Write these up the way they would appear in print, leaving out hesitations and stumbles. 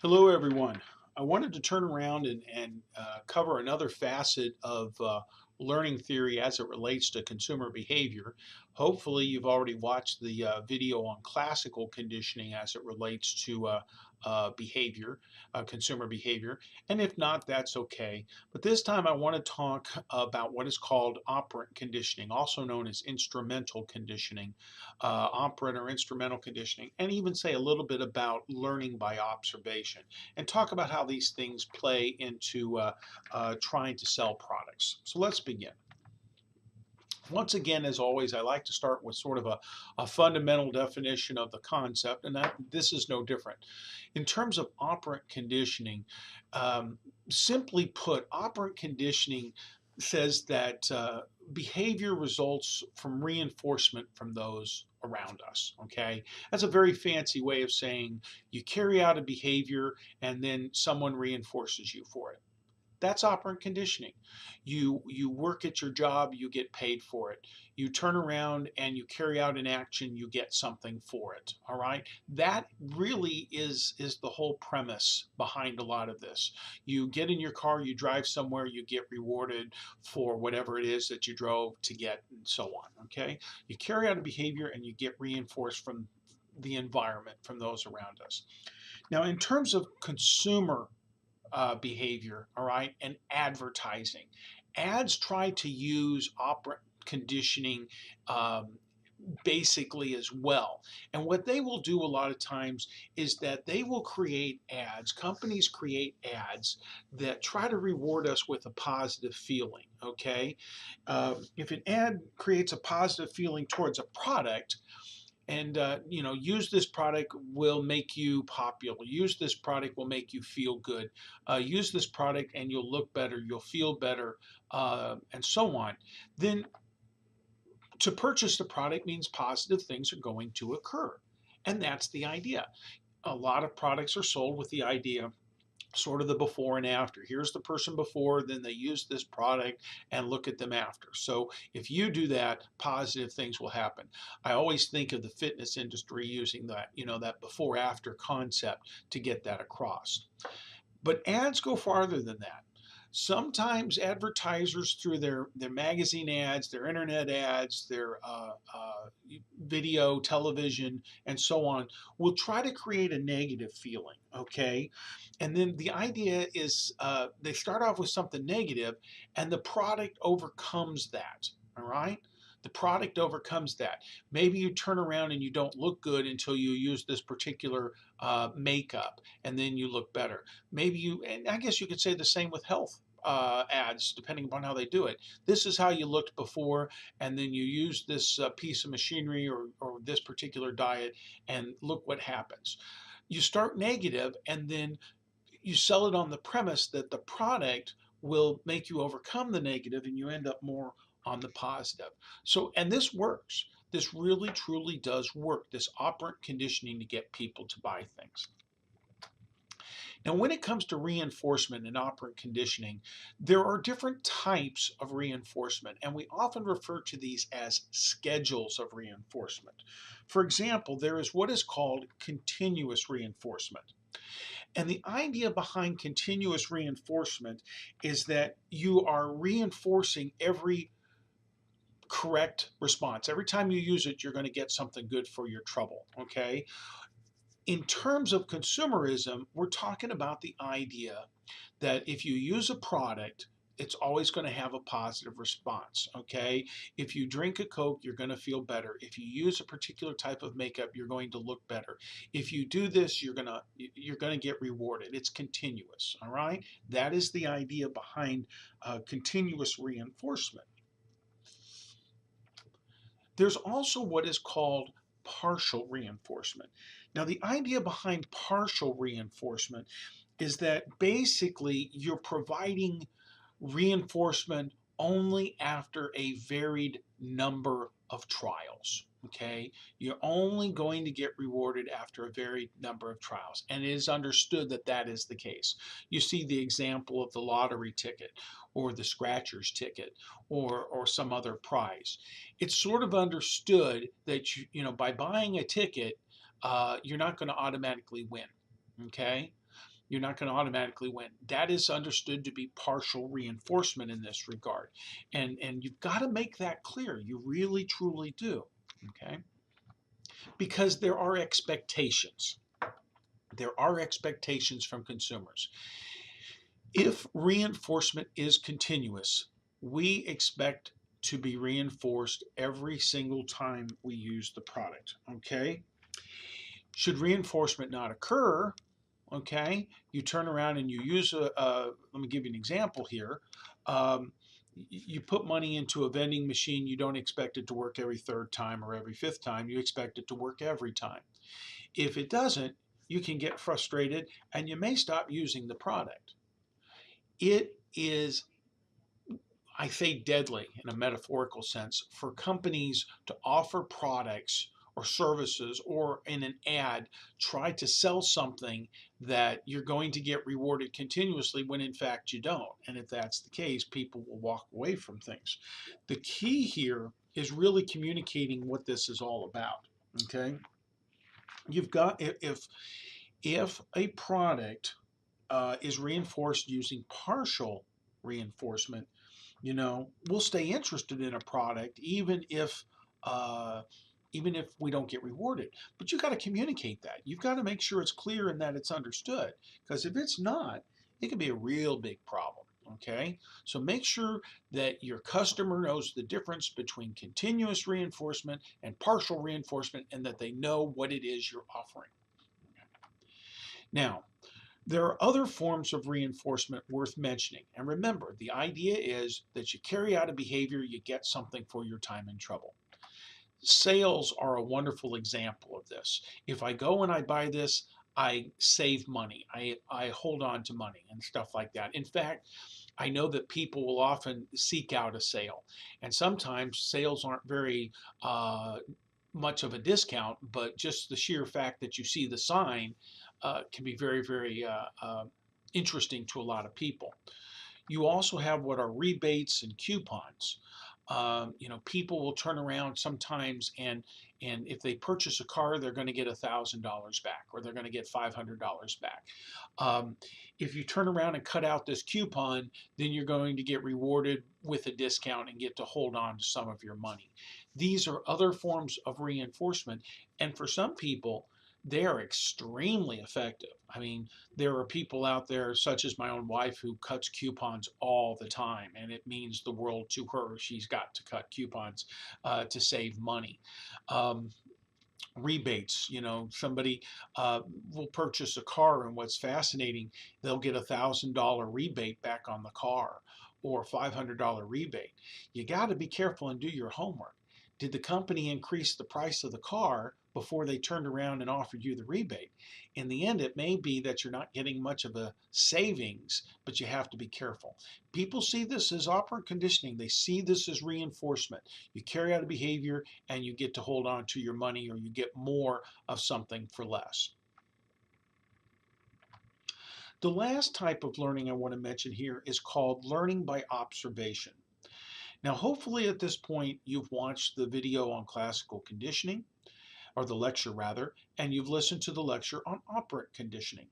Hello, everyone. I wanted to turn around and cover another facet of learning theory as it relates to consumer behavior. Hopefully, you've already watched the video on classical conditioning as it relates to behavior, consumer behavior. And if not, that's okay. But this time, I want to talk about what is called operant conditioning, also known as instrumental conditioning, operant or instrumental conditioning, and even say a little bit about learning by observation and talk about how these things play into trying to sell products. So let's begin. Once again, as always, I like to start with sort of a fundamental definition of the concept, and this is no different. In terms of operant conditioning, um, simply put, operant conditioning says that behavior results from reinforcement from those around us. Okay, that's a very fancy way of saying you carry out a behavior and then someone reinforces you for it. That's operant conditioning. You work at your job, you get paid for it. You turn around and you carry out an action, you get something for it. All right? That really is the whole premise behind a lot of this. You get in your car, you drive somewhere, you get rewarded for whatever it is that you drove to get, and so on. Okay? You carry out a behavior and you get reinforced from the environment, from those around us. Now, in terms of consumer behavior, all right, and advertising. Ads try to use operant conditioning basically as well. And what they will do a lot of times is that they will create ads, companies create ads that try to reward us with a positive feeling, okay? If an ad creates a positive feeling towards a product, and use this product will make you popular, use this product will make you feel good, use this product and you'll look better, you'll feel better, and so on, then to purchase the product means positive things are going to occur. And that's the idea. A lot of products are sold with the idea, sort of the before and after. Here's the person before, then they use this product, and look at them after. So if you do that, positive things will happen. I always think of the fitness industry using that, that before after concept to get that across. But ads go farther than that. Sometimes advertisers, through their magazine ads, their internet ads, their video, television, and so on, will try to create a negative feeling. Okay, and then the idea is they start off with something negative, and the product overcomes that. All right. The product overcomes that. Maybe you turn around and you don't look good until you use this particular makeup, and then you look better. Maybe you, and I guess you could say the same with health ads, depending upon how they do it. This is how you looked before, and then you use this piece of machinery or this particular diet, and look what happens. You start negative, and then you sell it on the premise that the product will make you overcome the negative, and you end up more on the positive. So, and this works. This really, truly does work, this operant conditioning to get people to buy things. Now, when it comes to reinforcement and operant conditioning, there are different types of reinforcement, and we often refer to these as schedules of reinforcement. For example, there is what is called continuous reinforcement. And the idea behind continuous reinforcement is that you are reinforcing every correct response. Every time you use it, you're going to get something good for your trouble, okay? In terms of consumerism, we're talking about the idea that if you use a product, it's always going to have a positive response. Okay, if you drink a Coke, you're going to feel better. If you use a particular type of makeup, you're going to look better. If you do this, you're gonna get rewarded. It's continuous. All right, that is the idea behind continuous reinforcement. There's also what is called partial reinforcement. Now, the idea behind partial reinforcement is that basically you're providing reinforcement only after a varied number of trials. Okay, you're only going to get rewarded after a varied number of trials, and it is understood that that is the case. You see the example of the lottery ticket or the scratcher's ticket or some other prize. It's sort of understood that by buying a ticket, you're not going to automatically win. Okay? You're not going to automatically win. That is understood to be partial reinforcement in this regard. And you've got to make that clear. You really truly do. Okay? Because there are expectations. There are expectations from consumers. If reinforcement is continuous, we expect to be reinforced every single time we use the product. Okay? Should reinforcement not occur, okay, you turn around and you use let me give you an example here. Um, you put money into a vending machine, you don't expect it to work every third time or every fifth time, you expect it to work every time. If it doesn't, you can get frustrated and you may stop using the product. It is, I say, deadly in a metaphorical sense for companies to offer products or services or in an ad try to sell something that you're going to get rewarded continuously when in fact you don't. And if that's the case, people will walk away from things. The key here is really communicating what this is all about. Okay? You've got, if a product is reinforced using partial reinforcement, we'll stay interested in a product uh, even if we don't get rewarded. But you got to communicate that. You've got to make sure it's clear and that it's understood. Because if it's not, it can be a real big problem. Okay, so make sure that your customer knows the difference between continuous reinforcement and partial reinforcement, and that they know what it is you're offering. Now, there are other forms of reinforcement worth mentioning. And remember, the idea is that you carry out a behavior, you get something for your time and trouble. Sales are a wonderful example of this. If I go and I buy this, I save money. I hold on to money and stuff like that. In fact, I know that people will often seek out a sale. And sometimes sales aren't very much of a discount, but just the sheer fact that you see the sign can be very, very interesting to a lot of people. You also have what are rebates and coupons. People will turn around sometimes and if they purchase a car, they're going to get $1,000 back or they're going to get $500 back. Um, if you turn around and cut out this coupon, then you're going to get rewarded with a discount and get to hold on to some of your money. These are other forms of reinforcement, and for some people, they are extremely effective. I mean, there are people out there, such as my own wife, who cuts coupons all the time, and it means the world to her. She's got to cut coupons to save money. Um, Rebates, somebody will purchase a car, and what's fascinating, they'll get $1,000 rebate back on the car or $500 rebate. You got to be careful and do your homework. Did the company increase the price of the car before they turned around and offered you the rebate? In the end, it may be that you're not getting much of a savings, but you have to be careful. People see this as operant conditioning. They see this as reinforcement. You carry out a behavior and you get to hold on to your money, or you get more of something for less. The last type of learning I want to mention here is called learning by observation. Now, hopefully at this point, you've watched the video on classical conditioning, or the lecture rather, and you've listened to the lecture on operant conditioning.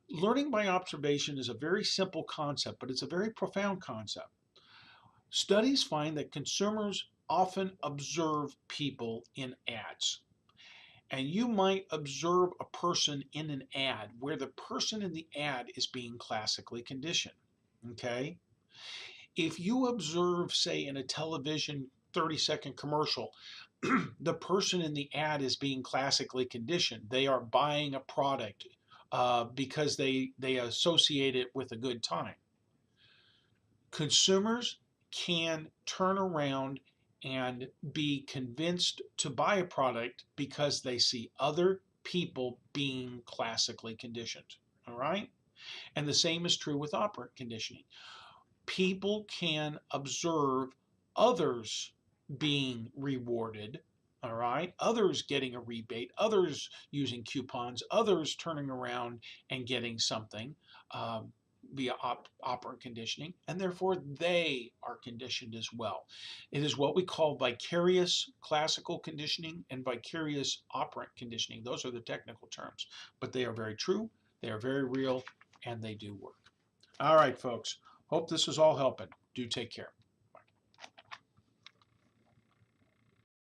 Learning by observation is a very simple concept, but it's a very profound concept. Studies find that consumers often observe people in ads. And you might observe a person in an ad where the person in the ad is being classically conditioned. Okay? If you observe, say, in a television 30-second commercial, the person in the ad is being classically conditioned. They are buying a product because they associate it with a good time. Consumers can turn around and be convinced to buy a product because they see other people being classically conditioned. All right? And the same is true with operant conditioning. People can observe others being rewarded, all right, others getting a rebate, others using coupons, others turning around and getting something, um, via operant conditioning, and therefore they are conditioned as well. It is what we call vicarious classical conditioning and vicarious operant conditioning. Those are the technical terms, but they are very true, they are very real, and they do work. All right, folks. Hope this is all helping. Do take care.